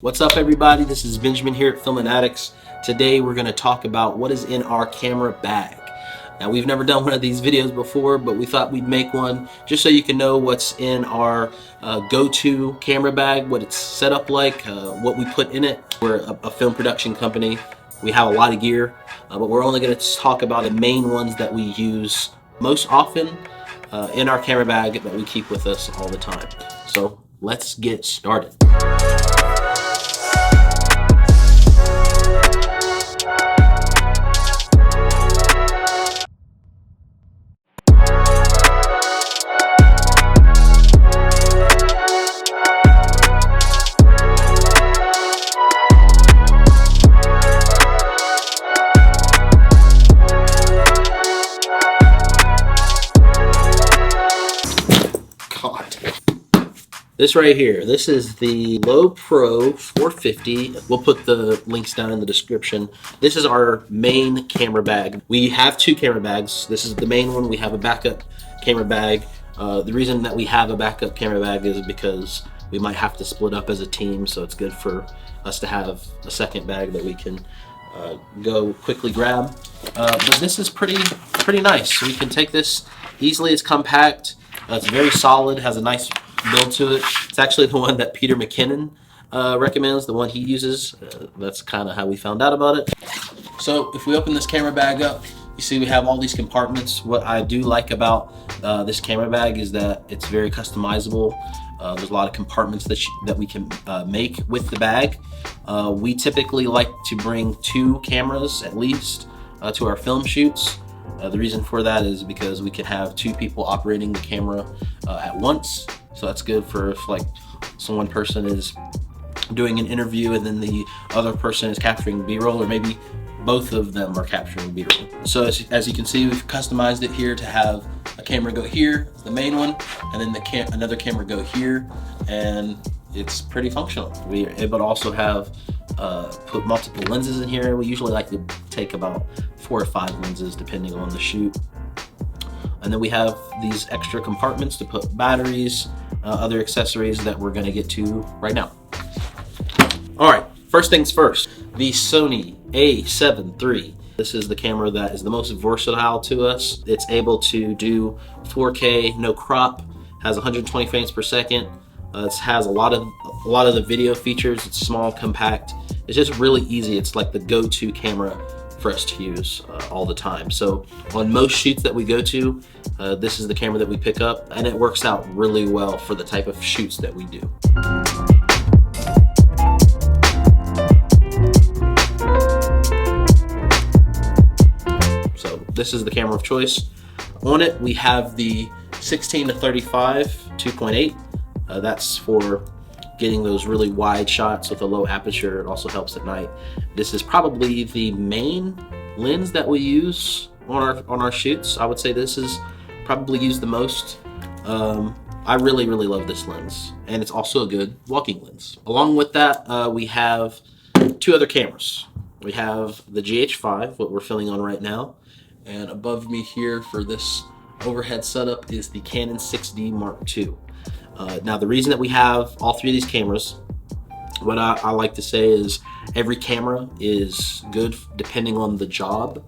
What's up, everybody? This is Benjamin here at Filmanatix. Today we're going to talk about what is in our camera bag. Now, we've never done one of these videos before, but we thought we'd make one just so you can know what's in our go-to camera bag, what it's set up like, what we put in it. We're a film production company. We have a lot of gear, but we're only going to talk about the main ones that we use most often in our camera bag that we keep with us all the time. So let's get started. This right here, this is the Low Pro 450. We'll put the links down in the description. This is our main camera bag. We have two camera bags. This is the main one. We have a backup camera bag. The reason that we have a backup camera bag is because we might have to split up as a team, so it's good for us to have a second bag that we can go quickly grab. But this is pretty nice. We can take this easily. It's compact. It's very solid. Has a nice build to it. It's actually the one that Peter McKinnon recommends, the one he uses. That's kind of how we found out about it. So if we open this camera bag up, you see we have all these compartments. What I do like about this camera bag is that it's very customizable. There's a lot of compartments that we can make with the bag. We typically like to bring two cameras at least to our film shoots. The reason for that is because we can have two people operating the camera at once. So that's good for if like one person is doing an interview and then the other person is capturing B-roll, or maybe both of them are capturing B-roll. So as you can see, we've customized it here to have a camera go here, the main one, and then another camera go here, and it's pretty functional. We are able to also have put multiple lenses in here. We usually like to take about 4 or 5 lenses depending on the shoot. And then we have these extra compartments to put batteries, other accessories that we're going to get to right now. All right, first things first, the Sony A7III. This is the camera that is the most versatile to us. It's able to do 4K, no crop, has 120 frames per second. It has a lot of the video features. It's small, compact. It's just really easy. It's like the go-to camera for us to use all the time. So on most shoots that we go to, this is the camera that we pick up, and it works out really well for the type of shoots that we do. So this is the camera of choice. On it, we have the 16 to 35 2.8. That's for getting those really wide shots with a low aperture. It also helps at night. This is probably the main lens that we use on our shoots. I would say this is probably used the most. I really love this lens, and it's also a good walking lens. Along with that, we have two other cameras. We have the GH5, what we're filming on right now, and above me here for this overhead setup is the Canon 6D Mark II. Now, the reason that we have all three of these cameras, what I like to say is every camera is good depending on the job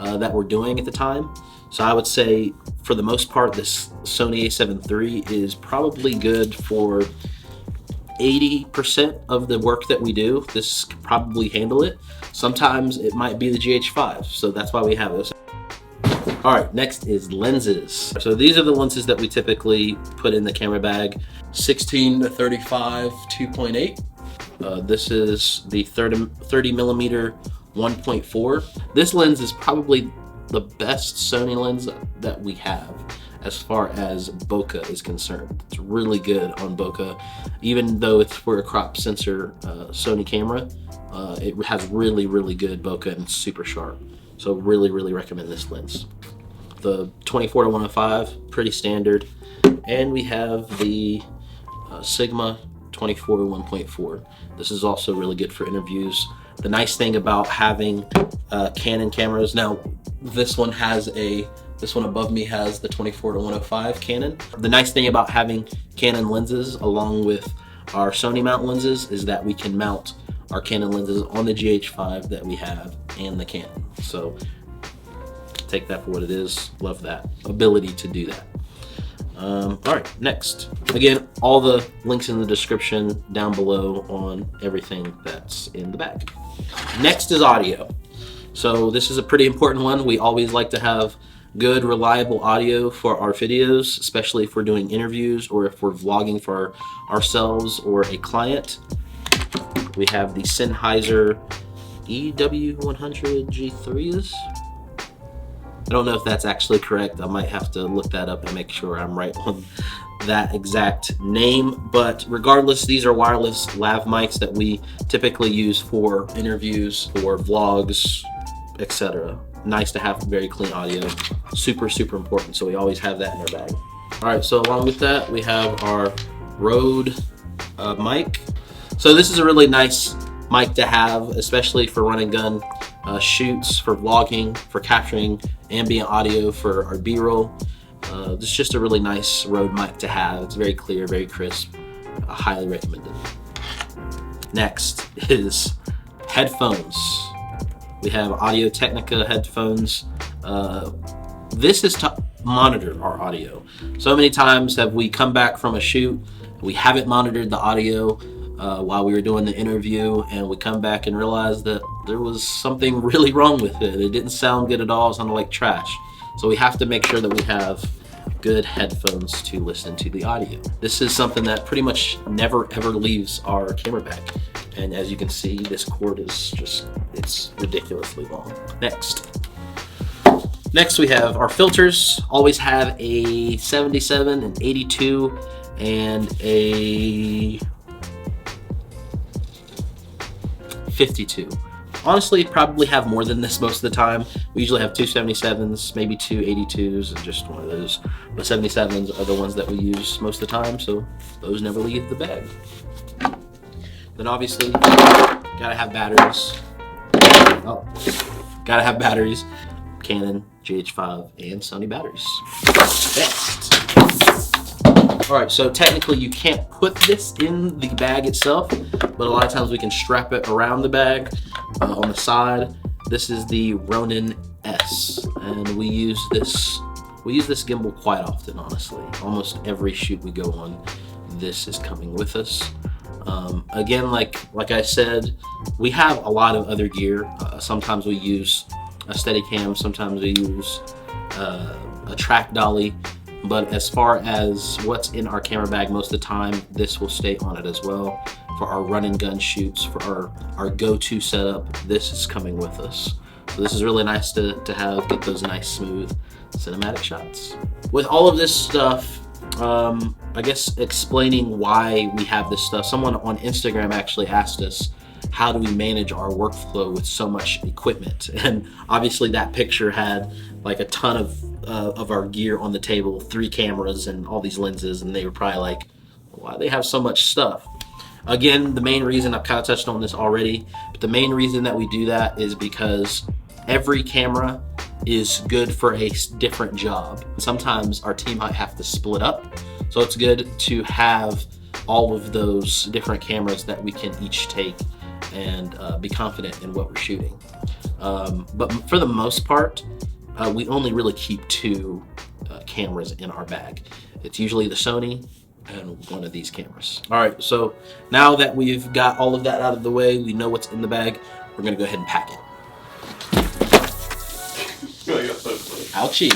that we're doing at the time. So I would say for the most part, this Sony A7 III is probably good for 80% of the work that we do. This can probably handle it. Sometimes it might be the GH5, so that's why we have this. All right, next is lenses. So these are the lenses that we typically put in the camera bag. 16 to 35 2.8. This is the 30 millimeter 1.4. This lens is probably the best Sony lens that we have as far as bokeh is concerned. It's really good on bokeh. Even though it's for a crop sensor Sony camera, it has really good bokeh and it's super sharp. So really recommend this lens. The 24 to 105, pretty standard. And we have the Sigma 24 to 1.4. This is also really good for interviews. The nice thing about having Canon cameras, now this one above me has the 24 to 105 Canon. The nice thing about having Canon lenses along with our Sony mount lenses is that we can mount our Canon lenses on the GH5 that we have and the Canon. So take that for what it is. Love that ability to do that. All right, next. Again, all the links in the description down below on everything that's in the bag. Next is audio. So this is a pretty important one. We always like to have good, reliable audio for our videos, especially if we're doing interviews or if we're vlogging for ourselves or a client. We have the Sennheiser EW100 G3s. I don't know if that's actually correct. I might have to look that up and make sure I'm right on that exact name. But regardless, these are wireless lav mics that we typically use for interviews, for vlogs, etc. Nice to have very clean audio. Super, super important. So we always have that in our bag. All right, so along with that, we have our Rode mic. So this is a really nice mic to have, especially for run and gun shoots, for vlogging, for capturing ambient audio for our B-roll. This is just a really nice Rode mic to have. It's very clear, very crisp. Highly recommended. Next is headphones. We have Audio-Technica headphones. This is to monitor our audio. So many times have we come back from a shoot, we haven't monitored the audio while we were doing the interview, and we come back and realize that there was something really wrong with it. It didn't sound good at all. It sounded like trash. So we have to make sure that we have good headphones to listen to the audio. This is something that pretty much never ever leaves our camera bag. And as you can see, this cord is just, it's ridiculously long. Next we have our filters. Always have a 77, an 82, and a 52. Honestly, probably have more than this most of the time. We usually have two 77s, maybe two 82s, and just one of those. But 77s are the ones that we use most of the time, so those never leave the bag. Then obviously, gotta have batteries. Oh, gotta have batteries. Canon, GH5, and Sony batteries. Next. All right, so technically you can't put this in the bag itself, but a lot of times we can strap it around the bag on the side. This is the Ronin S, and we use this gimbal quite often, honestly. Almost every shoot we go on, this is coming with us. Again, like I said, we have a lot of other gear. Sometimes we use a Steadicam, sometimes we use a track dolly. But as far as what's in our camera bag most of the time, this will stay on it as well. For our run and gun shoots, for our go-to setup, this is coming with us. So this is really nice to have, get those nice smooth cinematic shots. With all of this stuff, I guess explaining why we have this stuff, someone on Instagram actually asked us, how do we manage our workflow with so much equipment? And obviously that picture had like a ton of our gear on the table, 3 cameras and all these lenses, and they were probably like, why do they have so much stuff? Again, the main reason, I've kind of touched on this already, but the main reason that we do that is because every camera is good for a different job. Sometimes our team might have to split up, so it's good to have all of those different cameras that we can each take and be confident in what we're shooting. But for the most part, we only really keep 2 cameras in our bag. It's usually the Sony and one of these cameras. All right, so now that we've got all of that out of the way, we know what's in the bag, we're gonna go ahead and pack it. Ouchie.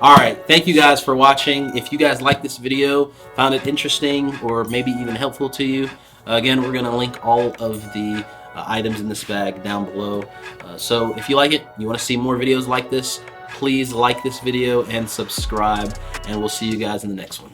Alright, thank you guys for watching. If you guys like this video, found it interesting, or maybe even helpful to you, again, we're going to link all of the items in this bag down below. So if you like it, you want to see more videos like this, please like this video and subscribe, and we'll see you guys in the next one.